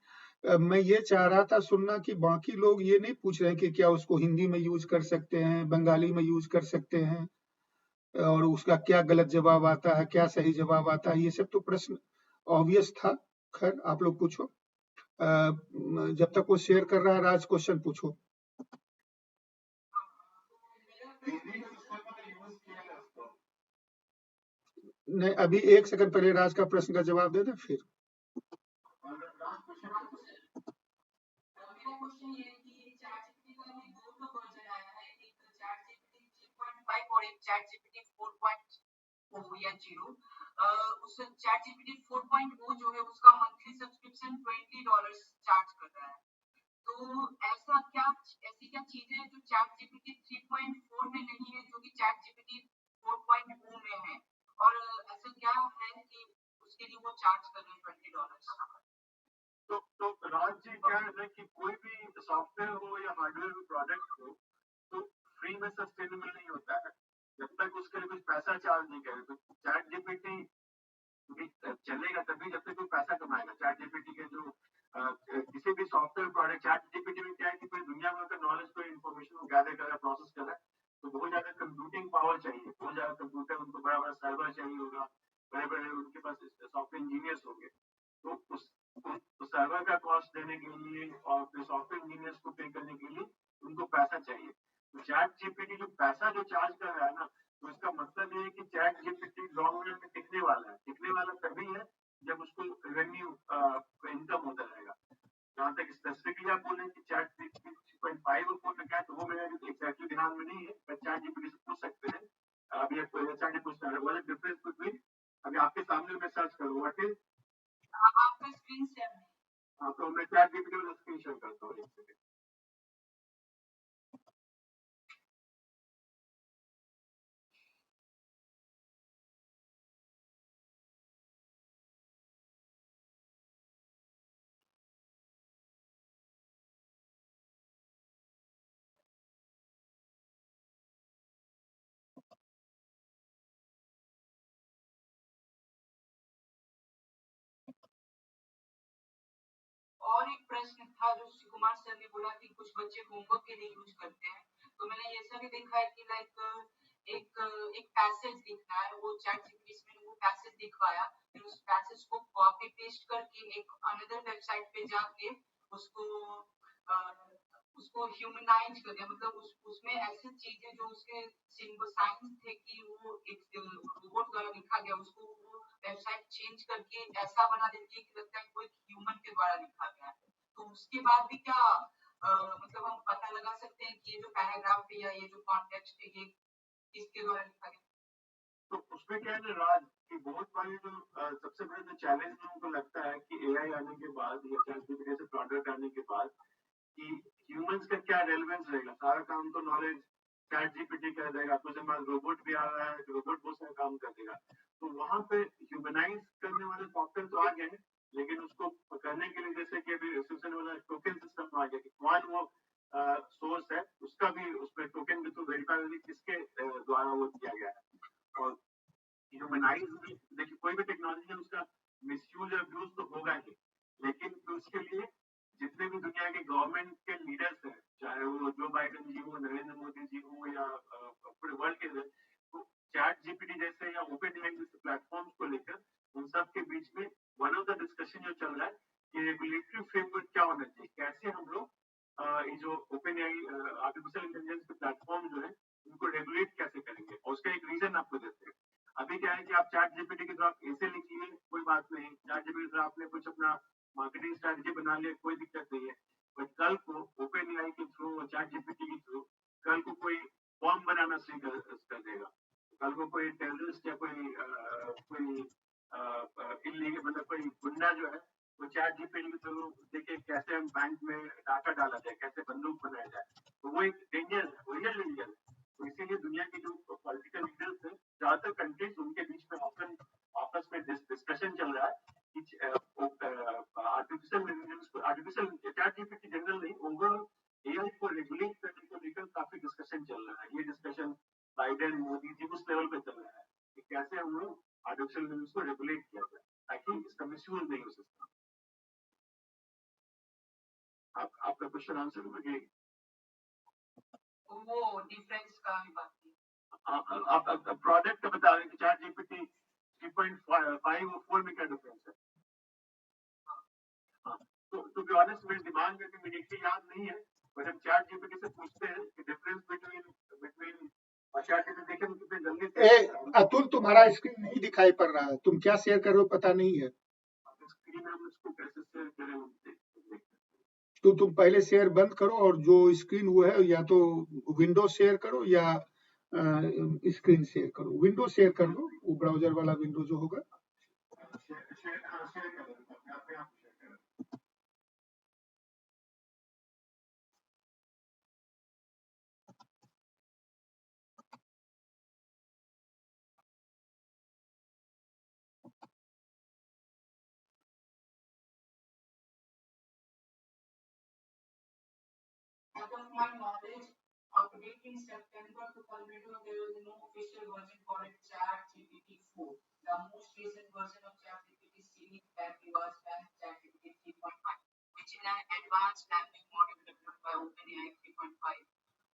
[SPEAKER 2] मैं ये चाह रहा था सुनना कि बाकी लोग ये नहीं पूछ रहे हैं कि क्या उसको हिंदी में यूज कर सकते हैं, बंगाली में यूज कर सकते हैं। और उसका क्या गलत जवाब आता है, क्या सही जवाब आता है, ये सब तो प्रश्न ऑब्वियस था। खैर आप लोग पूछो। जब तक वो शेयर कर रहा है, राज क्वेश्चन पूछो। नहीं, अभी 1 सेकंड पहले राज का प्रश्न का जवाब दे दे फिर।
[SPEAKER 4] मेरा क्वेश्चन ये है कि चैट जीपीटी का अभी दो वर्जन आया है, एक चैट जीपीटी 3.5 और एक चैट जीपीटी 4.0 या 0। उस चैट जीपीटी 4.0 जो है उसका मंथली सब्सक्रिप्शन $20 चार्ज कर रहा है। तो ऐसी क्या चीजें हैं जो चैट जीपीटी 3.4 में नहीं है, जो कि चैट जीपीटी 4.0 में है, और ऐसा क्या है कि उसके लिए वो चार्ज कर रहे हैं $20?
[SPEAKER 1] तो राज जी क्या है कि कोई भी सॉफ्टवेयर हो या हार्डवेयर प्रोडक्ट हो तो फ्री में सस्टेनेबल नहीं होता है जब तक उसके लिए कुछ पैसा चार्ज नहीं करे। तो चैट जीपीटी चलेगा तभी जब तक कोई पैसा कमाएगा। चैट जीपीटी के जो किसी भी सॉफ्टवेयर प्रोडक्ट, चैट जीपीटी में क्या है कि पूरी दुनिया भर का नॉलेज को इन्फॉर्मेशन को गैदर कर रहा है, प्रोसेस कर रहा है, तो बहुत ज्यादा कंप्यूटिंग पावर चाहिए, बहुत ज्यादा कंप्यूटर, उनको बड़ा बड़ा सर्वर चाहिए होगा, बड़े बड़े उनके पास सॉफ्टवेयर इंजीनियर्स होंगे। तो उस सर्वर का कॉस्ट देने के लिए और फिर सॉफ्टवेयर इंजीनियर्स को पे करने के लिए उनको पैसा चाहिए। तो चैट जीपीटी जो पैसा जो चार्ज कर रहा है ना, तो इसका मतलब ये है कि चैट जीपीटी लॉन्ग रन में टिकने वाला है। टिकने वाला तभी है जब उसको रेवेन्यू इनकम होता रहेगा। जहाँ तक स्पेसिफिकली आप बोले कि चैट जीपीटी 3.5 और 4 में क्या, तो वो मेरे एग्जैक्टली ध्यान में नहीं है, पर चैट जीपीटी से पूछ सकते हैं। अभी आप चैट पूछना है, व्हाट इज डिफरेंस बिटवीन, अभी आपके सामने मैं सर्च करूँ व्हाट इज,
[SPEAKER 4] आपका स्क्रीन शेयर नहीं।
[SPEAKER 1] हाँ, तो मैं चैट जीपीटी वाला स्क्रीन शेयर करता हूँ, एक सेकंड।
[SPEAKER 4] और एक प्रश्न था जो श्री कुमार सर ने बोला कि कुछ बच्चे होमवर्क के लिए यूज करते हैं, तो मैंने ऐसा भी देखा है कि लाइक एक पैसेज दिखता है, वो चैट जीपीटी में वो पैसेज दिखवाया, फिर उस पैसेज को कॉपी पेस्ट करके एक अनदर वेबसाइट पे जाके उसको उसको ह्यूमनाइज कर दिया, मतलब उसमें ऐसी चीजें जो उसके सिंबल साइंस थे कि वो एक रोबोट द्वारा लिखा गया, उसको वो वेबसाइट चेंज करके ऐसा बना देती है कि लगता है कोई ह्यूमन के द्वारा लिखा गया है। तो उसके बाद भी क्या मतलब हम पता लगा सकते हैं कि ये जो पैराग्राफ है या ये जो कॉन्टेक्स्ट है ये किसके द्वारा लिखा गया?
[SPEAKER 1] तो उसमें क्या है ना राज, कि बहुत बार जो सबसे बड़ा जो चैलेंज लोगों को लगता है कि एआई आने के बाद या चैट जीपीटी जैसे प्रोडक्ट आने के बाद कि ह्यूमंस का क्या रेलेवेंस रहेगा। सारा काम तो नॉलेज चैट जीपीटी कर देगा, कुछ हमारा रोबोट भी आ रहा है, रोबोट बहुत सारा काम कर देगा। तो वहां पे ह्यूमनाइज करने वाले सॉफ्टवेयर तो आ गए हैं, लेकिन उसको करने के लिए जैसे कि अभी एसोसिएशन वाला टोकन सिस्टम आ गया कि कौन वो सोर्स है, उसका भी उसमें टोकन भी तो वेरीफाई किसके द्वारा वो किया गया है। और ह्यूमनाइज भी देखिए, कोई भी टेक्नोलॉजी है उसका मिसयूज और अब्यूज तो होगा ही, लेकिन उसके लिए जितने भी दुनिया के गवर्नमेंट के लीडर्स हैं, चाहे वो जो बाइडेन जी हो, नरेंद्र मोदी जी हो या पूरे वर्ल्ड के, तो चैट जीपीटी जैसे या ओपन एआई जैसे प्लेटफॉर्म्स को लेकर उन सब के बीच में वन ऑफ द डिस्कशन जो चल रहा है कि रेगुलेटरी फ्रेमवर्क क्या होना चाहिए, कैसे हम लोग ये जो ओपन एआई आर्टिफिशियल इंटेलिजेंस के प्लेटफॉर्म जो है उनको रेगुलेट कैसे करेंगे। और उसका एक रीजन आपको देते हैं। अभी क्या है कि आप चैट जीपीटी के थ्रू आप ऐसे लिखिए, कोई बात नहीं, चैट जीपीटी के थ्रू आपने कुछ अपना मार्केटिंग स्ट्रेटजी बना लिया, कोई दिक्कत नहीं है। बट कल को ओपन एआई के थ्रू, चैट जीपीटी के थ्रू कल को कोई फॉर्म बनाना शुरू कर देगा, कल को कोई टेररिस्ट या कोई इलीगल मतलब कोई गुंडा जो है वो चैट जीपीटी के थ्रू देखिए कैसे हम बैंक में डाका डाला जाए, कैसे बंदूक बनाया जाए, तो वो एक डेंजर है, वो रियल डेंजर है। तो इसीलिए दुनिया के जो पॉलिटिकल लीडर्स हैं, ज्यादातर कंट्रीज, उनके बीच में ऑप्शन आपस में डिस्कशन चल रहा है कि आर्टिफिशियल चैट जीपीटी जनरल नहीं, ओवरऑल एआई को रेगुलेट करने को लेकर काफी डिस्कशन चल रहा है। ये डिस्कशन बाइडेन, मोदी जी उस लेवल पे चल रहा है कि कैसे हम लोग आर्टिफिशियल इंटेलिजेंस को रेगुलेट किया जाए ताकि इसका मिसयूज नहीं हो सकता। आपका क्वेश्चन आंसर हो गया?
[SPEAKER 4] वो डिफरेंस का भी बात की।
[SPEAKER 1] आप प्रोडक्ट बता रहे हैं कि चैट जीपीटी 3.5 और 4 में क्या डिफरेंस है? हाँ, तो टू बी ऑनेस्ट मेरे दिमाग में इमीडिएटली याद नहीं है, बट हम चैट जीपीटी से पूछते हैं कि डिफरेंस बिटवीन और चैट जीपीटी देखें तो कितने जल्दी से
[SPEAKER 2] अतुल तुम्हारा स्क्रीन नहीं दिखाई पड़ रहा है, तुम क्या शेयर कर रहे हो पता नहीं है।
[SPEAKER 1] स्क्रीन में हम इसको कैसे शेयर करें वो
[SPEAKER 2] तो तुम पहले शेयर बंद करो और जो स्क्रीन वो है या तो विंडो शेयर करो या स्क्रीन शेयर करो। विंडो शेयर कर लो, वो ब्राउजर वाला विंडो जो होगा।
[SPEAKER 1] शेयर कर अपने आप शेयर कर।
[SPEAKER 4] Out of my knowledge, update in September 2022, there was no official version for it, ChatGPT 4. The most recent version of ChatGPT series that was ChatGPT 3.5, which is an advanced language model developed by OpenAI 3.5,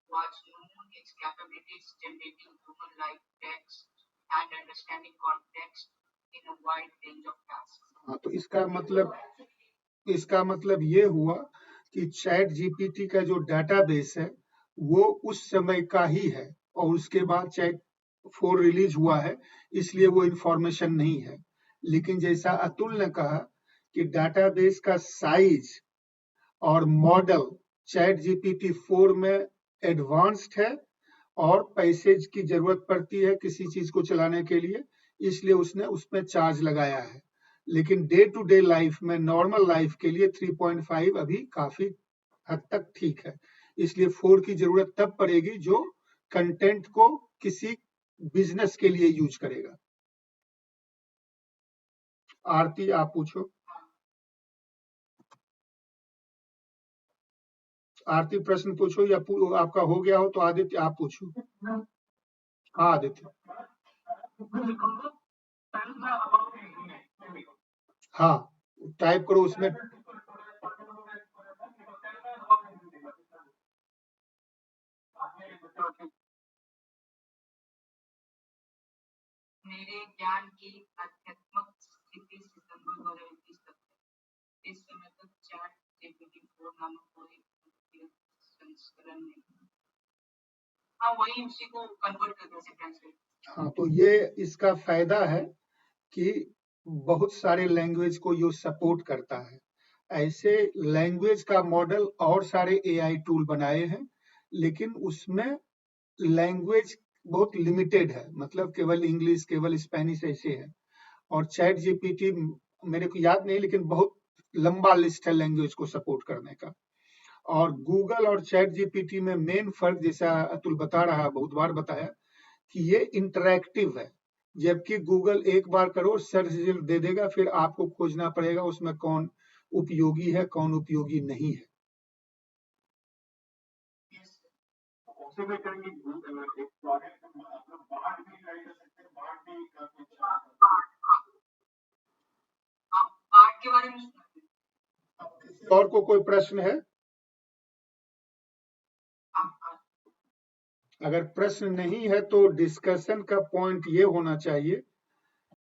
[SPEAKER 4] was known its capabilities generating human-like text and understanding context in a wide range of tasks.
[SPEAKER 2] हाँ, तो इसका मतलब ये हुआ कि chat GPT का जो database है वो उस समय का ही है और उसके बाद चैट 4 रिलीज हुआ है, इसलिए वो इंफॉर्मेशन नहीं है। लेकिन जैसा अतुल ने कहा कि डाटाबेस का साइज और मॉडल चैट जीपीटी 4 में एडवांस्ड है और पैसे की जरूरत पड़ती है किसी चीज को चलाने के लिए, इसलिए उसने उसमें चार्ज लगाया है। लेकिन डे टू डे लाइफ में, नॉर्मल लाइफ के लिए 3.5 अभी काफी हद तक ठीक है, इसलिए 4 की जरूरत तब पड़ेगी जो कंटेंट को किसी बिजनेस के लिए यूज करेगा। आरती आप पूछो। आरती प्रश्न पूछो या आपका हो गया हो तो आदित्य आप पूछो। हाँ आदित्य। हाँ टाइप करो उसमें।
[SPEAKER 4] मेरे ज्ञान की आध्यात्मिक स्थिति सितंबर 2021 तक है। इस समय तक ChatGPT 4 नामक कोई संस्करण नहीं। हाँ वही उसी को कन्वर्ट करके उसे ट्रांसलेट।
[SPEAKER 2] हाँ तो ये इसका फायदा है कि बहुत सारे लैंग्वेज को ये सपोर्ट करता है। ऐसे लैंग्वेज का मॉडल और सारे एआई टूल बनाए हैं, लेकिन उसमें लैंग्वेज बहुत लिमिटेड है, मतलब केवल इंग्लिश, केवल स्पेनिश ऐसे है। और चैट जीपीटी मेरे को याद नहीं, लेकिन बहुत लंबा लिस्ट है लैंग्वेज को सपोर्ट करने का। और गूगल और चैट जीपीटी में मेन फर्क, जैसा अतुल बता रहा, बहुत बार बताया कि ये इंटरैक्टिव है, जबकि गूगल एक बार करो सर्च रिजल्ट दे देगा, फिर आपको खोजना पड़ेगा उसमें कौन उपयोगी है कौन उपयोगी नहीं है।
[SPEAKER 1] उसे भी करेंगे एक प्रोडक्ट मतलब बाहर भी ट्राई कर सकते हैं, बाहर भी काफी अच्छा
[SPEAKER 4] पार्ट के बारे में सुना।
[SPEAKER 2] और को कोई प्रश्न है? अगर प्रश्न नहीं है तो डिस्कशन का पॉइंट ये होना चाहिए